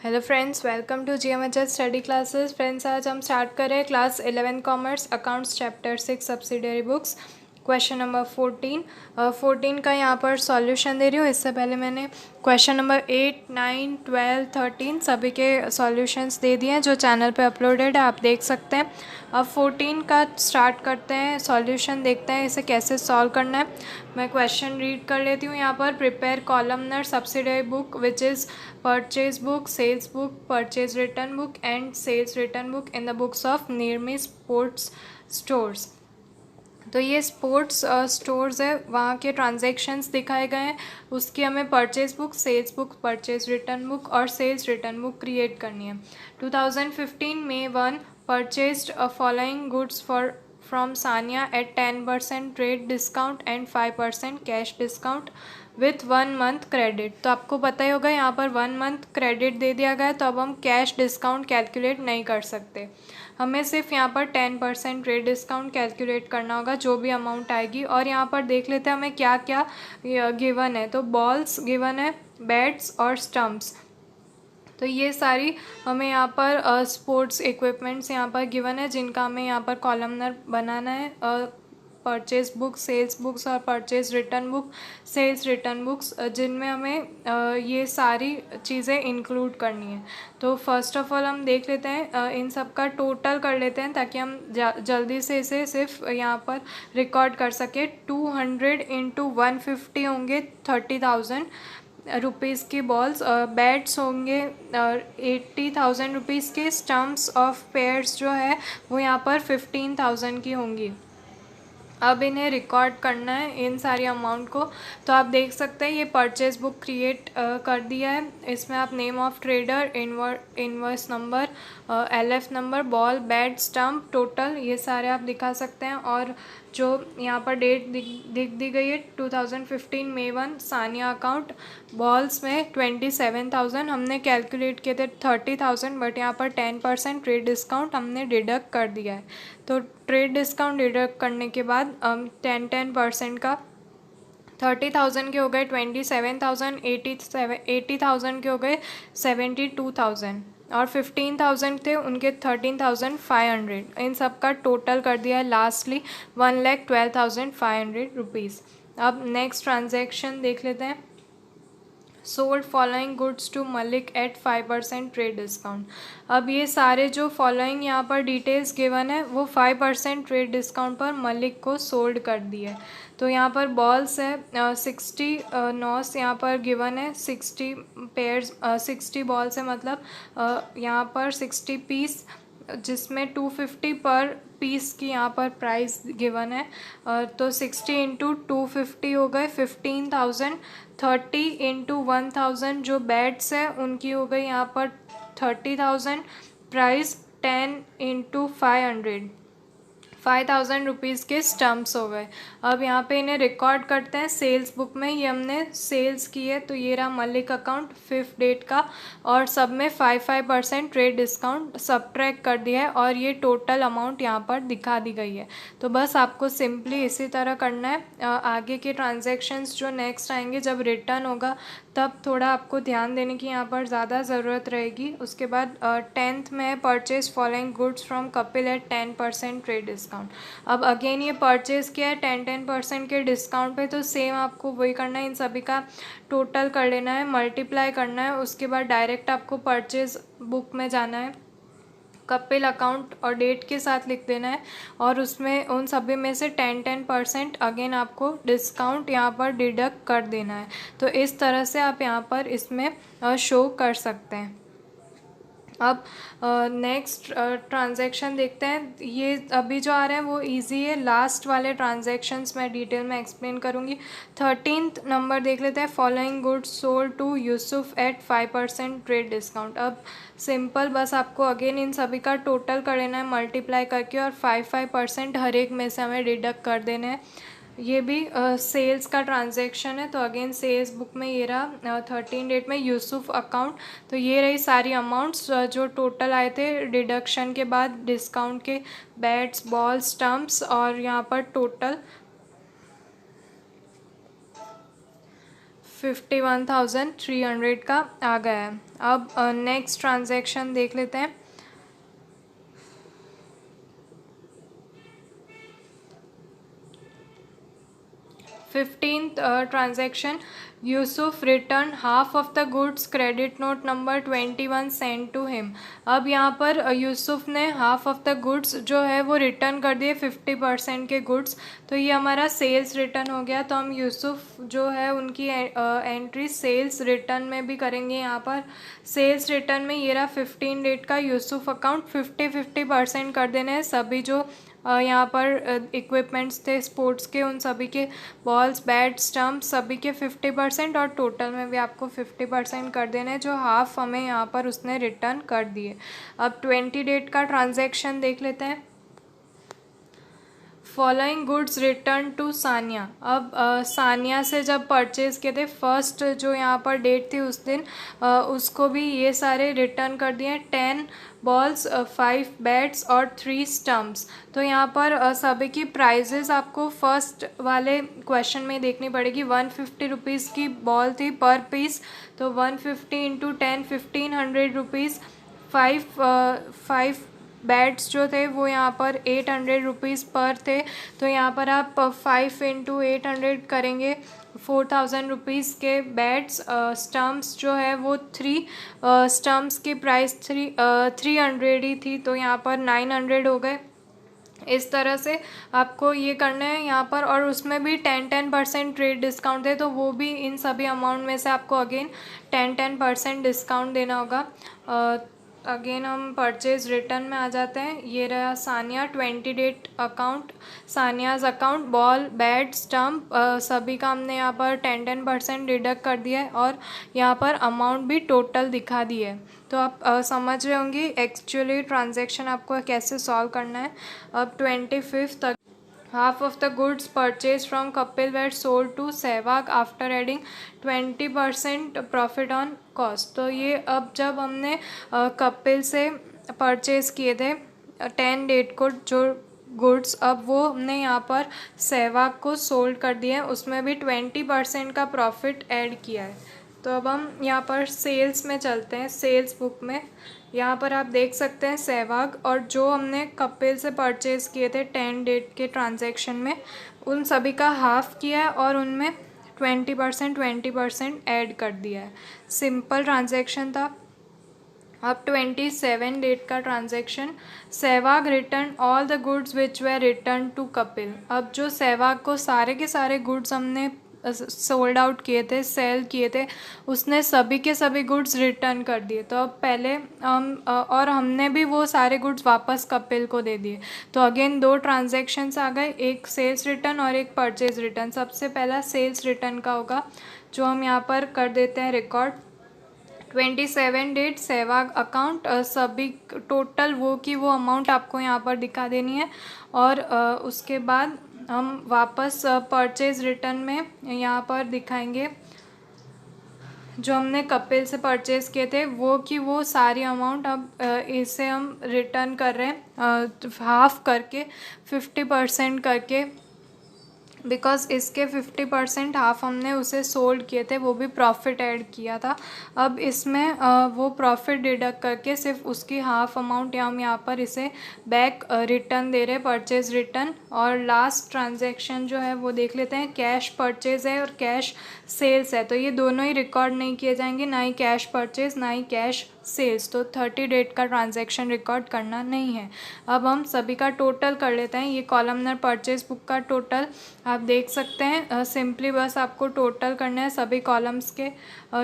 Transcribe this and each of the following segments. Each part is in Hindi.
Hello friends, welcome to GMHS study classes. Friends, आज हम स्टार्ट कर रहे हैं class 11 commerce accounts chapter 6 subsidiary books. Question number 14 का यहाँ पर सॉल्यूशन दे रही हूँ। इससे पहले मैंने क्वेश्चन नंबर 8, 9, 12, 13 सभी के सॉल्यूशंस दे दिए हैं जो चैनल पे अपलोडेड है, आप देख सकते हैं। अब 14 का स्टार्ट करते हैं, सॉल्यूशन देखते हैं इसे कैसे सॉल्व करना है। मैं क्वेश्चन रीड कर लेती हूँ यहाँ पर। Prepare columnar subsidiary book which is purchase book, sales book, purchase return book and sales return book in the books of Nirmi sports stores. तो ये स्पोर्ट्स स्टोर्स है, वहाँ के ट्रांजैक्शंस दिखाए गए हैं। उसकी हमें purchase book, sales book, purchase return book और सेल्स रिटर्न बुक क्रिएट करनी है। 2015 May 1 purchased following goods from Sania at 10% trade discount and 5% cash discount with 1 month credit. तो आपको पता ही होगा यहाँ पर 1 month क्रेडिट दे दिया गया है, तो अब हम कैश डिस्काउंट कैलकुलेट नहीं कर सकते। हमें सिर्फ यहाँ पर 10% रेट डिस्काउंट कैलकुलेट करना होगा जो भी अमाउंट आएगी। और यहाँ पर देख लेते हैं हमें क्या क्या गिवन है। तो बॉल्स गिवन है, बैट्स और स्टम्प्स। तो ये सारी हमें यहाँ पर स्पोर्ट्स इक्विपमेंट्स यहाँ पर गिवन है जिनका हमें यहाँ पर कॉलमनर बनाना है। परचेज बुक, सेल्स बुक्स और purchase return book, sales return books, जिनमें हमें ये सारी चीज़ें इंक्लूड करनी है। तो फर्स्ट ऑफ ऑल हम देख लेते हैं, इन सब का टोटल कर लेते हैं ताकि हम जल्दी से इसे सिर्फ यहाँ पर रिकॉर्ड कर सके। 200 इंटू 150 होंगे 30,000 रुपीज़ की बॉल्स। बैट्स होंगे 80,000 रुपीज़ के। स्टम्प्स ऑफ पेयर्स जो है वो यहाँ पर 15,000 की होंगी। अब इन्हें रिकॉर्ड करना है इन सारी अमाउंट को। तो आप देख सकते हैं ये परचेज बुक क्रिएट कर दिया है। इसमें आप name of trader, invoice number, LF number, ball, bat, stump, total ये सारे आप दिखा सकते हैं। और जो यहाँ पर डेट दिख दी गई है 2015 May 1 सानिया अकाउंट। बॉल्स में 27,000 हमने कैलकुलेट किए थे 30,000, बट यहाँ पर 10% ट्रेड डिस्काउंट हमने डिडक्ट कर दिया है। तो ट्रेड डिस्काउंट डिडक्ट करने के बाद 10% का 30,000 के हो गए 27,000, 80,000 के हो गए 72,000 और 15,000 थे उनके 13,500। इन सब का टोटल कर दिया है लास्टली 1,12,500 रुपीज़। अब नेक्स्ट ट्रांजैक्शन देख लेते हैं। Sold following goods to Malik at 5% trade discount. अब ये सारे जो फॉलोइंग यहाँ पर डिटेल्स गिवन है वो 5% ट्रेड डिस्काउंट पर मलिक को सोल्ड कर दिए। तो यहाँ पर बॉल्स है 60 नॉस यहाँ पर गिवन है 60 पेयर्स, 60 बॉल्स है, मतलब यहाँ पर 60 पीस जिसमें 250 पर पीस की यहाँ पर प्राइस गिवन है। तो 60 इंटू 250 हो गए 15,000। 30 इंटू 1,000 जो बैट्स है उनकी हो गई यहाँ पर 30,000। प्राइस 10 इंटू 5,000 रुपीज़ के स्टम्प्स हो गए। अब यहाँ पे इन्हें रिकॉर्ड करते हैं सेल्स बुक में। ये हमने सेल्स की है, तो ये रहा मलिक अकाउंट 5th डेट का, और सब में 5% ट्रेड डिस्काउंट सब्ट्रैक्ट कर दिया है और ये टोटल अमाउंट यहाँ पर दिखा दी गई है। तो बस आपको सिंपली इसी तरह करना है। आगे के ट्रांजैक्शंस जो नेक्स्ट आएंगे जब रिटर्न होगा तब थोड़ा आपको ध्यान देने की यहाँ पर ज़्यादा ज़रूरत रहेगी। उसके बाद 10th में purchase following goods from Kapil at 10% trade discount. अब अगेन ये परचेज किया है 10% के डिस्काउंट पे, तो सेम आपको वही करना है, इन सभी का टोटल कर लेना है, मल्टीप्लाई करना है। उसके बाद डायरेक्ट आपको परचेज बुक में जाना है, कपिल अकाउंट और डेट के साथ लिख देना है और उसमें उन सभी में से 10% अगेन आपको डिस्काउंट यहाँ पर डिडक्ट कर देना है। तो इस तरह से आप यहाँ पर इसमें शो कर सकते हैं। अब नेक्स्ट ट्रांजैक्शन देखते हैं। ये अभी जो आ रहे हैं वो इजी है, लास्ट वाले ट्रांजैक्शंस मैं डिटेल में एक्सप्लेन करूँगी। 13th नंबर देख लेते हैं। Following goods sold to Yusuf at 5% trade discount. अब सिंपल बस आपको अगेन इन सभी का टोटल कर लेना है मल्टीप्लाई करके और 5% हर एक में से हमें डिडक्ट कर देने हैं। ये भी सेल्स का ट्रांजैक्शन है, तो अगेन सेल्स बुक में ये रहा 13 डेट में यूसुफ अकाउंट। तो ये रही सारी अमाउंट्स जो टोटल आए थे डिडक्शन के बाद डिस्काउंट के, बैट्स, बॉल, स्टम्प्स और यहाँ पर टोटल 51,300 का आ गया है। अब नेक्स्ट ट्रांजैक्शन देख लेते हैं। 15th transaction, Yusuf return half of the goods, credit note number 21 send to him. अब यहाँ पर यूसुफ ने हाफ ऑफ द गुड्स जो है वो रिटर्न कर दिए 50% के गुड्स, तो ये हमारा सेल्स रिटर्न हो गया। तो हम यूसुफ जो है उनकी एंट्री सेल्स रिटर्न में भी करेंगे। यहाँ पर सेल्स रिटर्न में ये रहा 15 डेट का यूसुफ अकाउंट, 50% कर देने हैं सभी जो यहाँ पर इक्विपमेंट्स थे स्पोर्ट्स के, उन सभी के बॉल्स बैट स्टम्प सभी के 50%, और टोटल में भी आपको 50% कर देना है, जो हाफ हमें यहाँ पर उसने रिटर्न कर दिए। अब 20 डेट का ट्रांजैक्शन देख लेते हैं। Following goods return to Sania. अब सानिया से जब परचेज़ किए थे फर्स्ट जो यहाँ पर डेट थी उस दिन, उसको भी ये सारे रिटर्न कर दिए। 10 बॉल्स, 5 बैट्स और 3 स्टम्प्स। तो यहाँ पर सभी की प्राइजेस आपको फर्स्ट वाले क्वेश्चन में देखनी पड़ेगी। 150 रुपीज़ की बॉल थी पर पीस, तो 150 इंटू 10 1500 रुपीज़। 5 बैट्स जो थे वो यहाँ पर 800 रुपीज़ पर थे, तो यहाँ पर आप 5 इंटू 800 करेंगे 4000 रुपीज़ के बैट्स। स्टम्प्स जो है वो 3 स्टम्प्स की प्राइस 300 ही थी, तो यहाँ पर 900 हो गए। इस तरह से आपको ये करना है यहाँ पर, और उसमें भी 10% ट्रेड डिस्काउंट थे, तो वो भी इन सभी अमाउंट में से आपको अगेन 10% डिस्काउंट देना होगा। अगेन हम परचेज रिटर्न में आ जाते हैं। ये रहा Sania 20 date account, Sania's account, ball bat stump सभी का हमने यहाँ पर 10% डिडक्ट कर दिया है, और यहाँ पर अमाउंट भी टोटल दिखा दी है। तो आप समझ रहे होंगे एक्चुअली ट्रांजैक्शन आपको कैसे सॉल्व करना है। अब 25 तक, half of the goods purchase from Kapil were sold to Sehwag after adding 20% profit on cost. तो ये अब जब हमने कपिल से परचेज़ किए थे 10 डेट को जो गुड्स, अब वो हमने यहाँ पर सहवाग को सोल्ड कर दिया है, उसमें भी 20% का प्रॉफिट ऐड किया है। तो अब हम यहाँ पर सेल्स में चलते हैं। सेल्स बुक में यहाँ पर आप देख सकते हैं सहवाग, और जो हमने कपिल से परचेज़ किए थे 10 डेट के ट्रांजैक्शन में, उन सभी का हाफ़ किया है और उनमें 20% ऐड कर दिया है। सिंपल ट्रांजैक्शन था। अब 27 डेट का transaction, Sehwag return all the goods which were return to Kapil. अब जो सहवाग को सारे के सारे गुड्स हमने सोल्ड आउट किए थे, सेल किए थे, उसने सभी के सभी गुड्स रिटर्न कर दिए। तो अब पहले और हमने भी वो सारे गुड्स वापस कपिल को दे दिए। तो अगेन 2 ट्रांजैक्शंस आ गए, एक सेल्स रिटर्न और एक परचेज रिटर्न। सबसे पहला सेल्स रिटर्न का होगा, जो हम यहाँ पर कर देते हैं रिकॉर्ड। 27 डेट सहवाग अकाउंट, सभी टोटल वो की वो अमाउंट आपको यहाँ पर दिखा देनी है, और उसके बाद हम वापस परचेज रिटर्न में यहाँ पर दिखाएंगे जो हमने कपिल से परचेज़ किए थे वो की वो सारी अमाउंट। अब इसे हम रिटर्न कर रहे हैं हाफ़ करके 50% करके, बिकॉज इसके 50% हाफ हमने उसे सोल्ड किए थे, वो भी प्रॉफिट ऐड किया था। अब इसमें वो प्रॉफिट डिडक्ट करके सिर्फ उसकी हाफ अमाउंट हम यहाँ पर इसे बैक रिटर्न दे रहे हैं, परचेज रिटर्न। और लास्ट ट्रांजैक्शन जो है वो देख लेते हैं। कैश परचेज है और कैश सेल्स है, तो ये दोनों ही रिकॉर्ड नहीं किए जाएंगे, ना ही कैश परचेज ना ही कैश सेल्स। तो 30 डेट का ट्रांजैक्शन रिकॉर्ड करना नहीं है। अब हम सभी का टोटल कर लेते हैं। ये कॉलमनर परचेज बुक का टोटल आप देख सकते हैं। सिंपली बस आपको टोटल करना है सभी कॉलम्स के।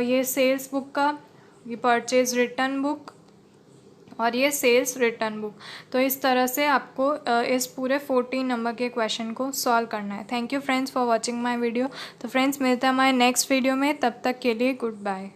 ये सेल्स बुक का, ये परचेज रिटर्न बुक और ये सेल्स रिटर्न बुक। तो इस तरह से आपको इस पूरे 14 नंबर के क्वेश्चन को सॉल्व करना है। Thank you friends for watching my video. तो फ्रेंड्स मिलते हैं हमारे नेक्स्ट वीडियो में, तब तक के लिए गुड बाय।